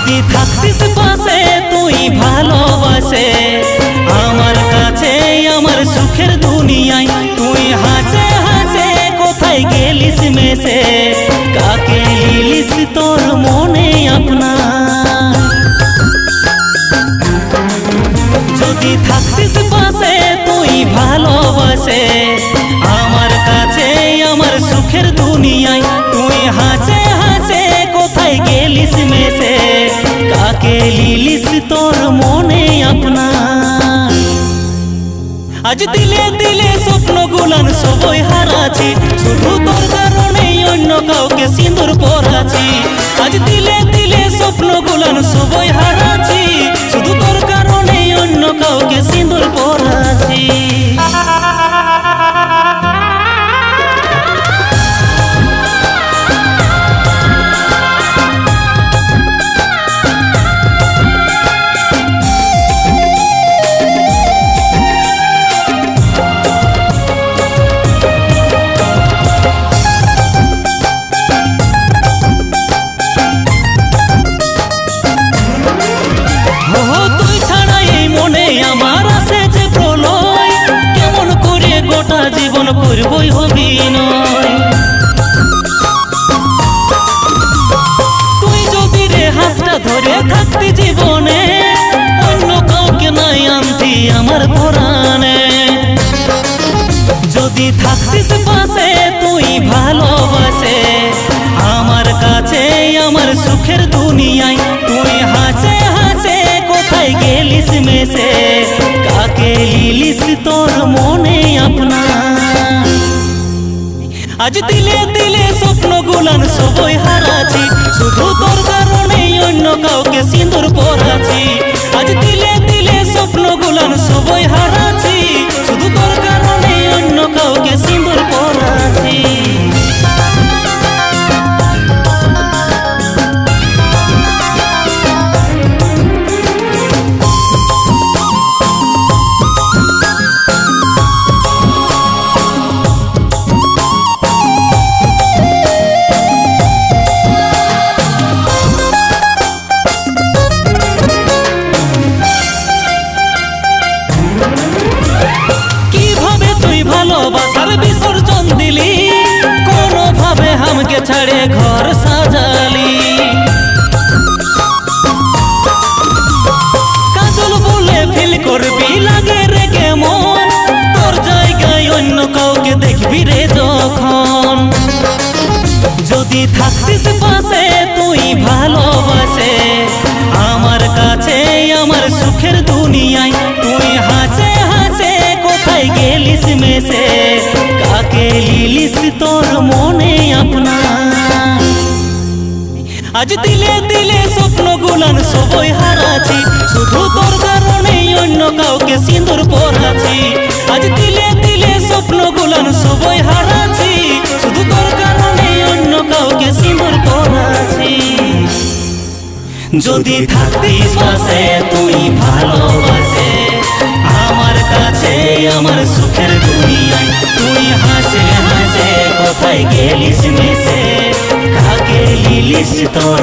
যদি থাকতিস পাশে তুই ভালোবাসে আমার কাছে আমার সুখের দুনিয়ায় তুই হাসে হাসে কোথায় গেলিস মেশে কাকে লিলিস তোর মনে আপনা যদি থাকতিস পাশে তুই ভালোবাসে আমার কাছে আমার সুখের দুনিয়ায় তুই হাসে হাসে কোথায় গেলিস মেশে কাকে লিলিস তোর মনে আপনা আজ দিলে দিলে স্বপ্ন গুলান সবই হারাছি শুধু তোর কারণে অন্য কাউকে সিঁদুর পরাছি আজ দিলে দিলে স্বপ্ন গুলান সবই হারাছি শুধু তোর কারণে অন্য কাউকে সিঁদুর পরাছি জীবন করবই অভিনয় তুই যদি রে হাতটা ধরে থাকতি জীবনে অন্য কাউকে নাই আনতি আমার পরাণে যদি থাকতিস পাশে তুই ভালোবাসে আমার কাছে আমার সুখের দুনিয়ায় তুই হাসে হাসে কোথায় গেলিস মেশে কাকে লিলিস তোর মনে আপনা আজ দিলে দিলে স্বপ্ন গুলান সবই হারাছি শুধু তোর কারণে অন্য কাউকে সিঁদুর পরাছি আজ দিলে দিলে স্বপ্ন গুলান সবই হারাছি শুধু তোর কারণে অন্য কাউকে সিঁদুর পরাছি ভালোবাসার বিসর্জন দিলি কোনোভাবে আমাকে ছাড়ে ঘর সাজালি কাজল বলে ফিল করবি লাগে রে কেমন তোর জায়গায় অন্য কাউকে দেখবি রে যখন যদি থাকতিস পাশে তুই ভালোবাসে আমার কাছে আমার সুখের দুনিয়ায় তুই হাসে হাসে কোথায় গেলিস মেশে কাকে লিলিস তোর মনে আপনা আজ দিলে দিলে স্বপ্ন গুলান সবই হারাছি শুধু তোর কারণে অন্য কাউকে সিঁদুর পরাছি আজ দিলে দিলে স্বপ্ন গুলান সবই হারাছি শুধু তোর কারণে অন্য কাউকে সিঁদুর পরাছি যদি থাকতিস পাশে তুই ভালোবাসে আমার কাছে আমার সুখের দুনিয়ায় তুই হাসে হাসে কোথায় গেলিস মেশে কাকে লিলিস তোর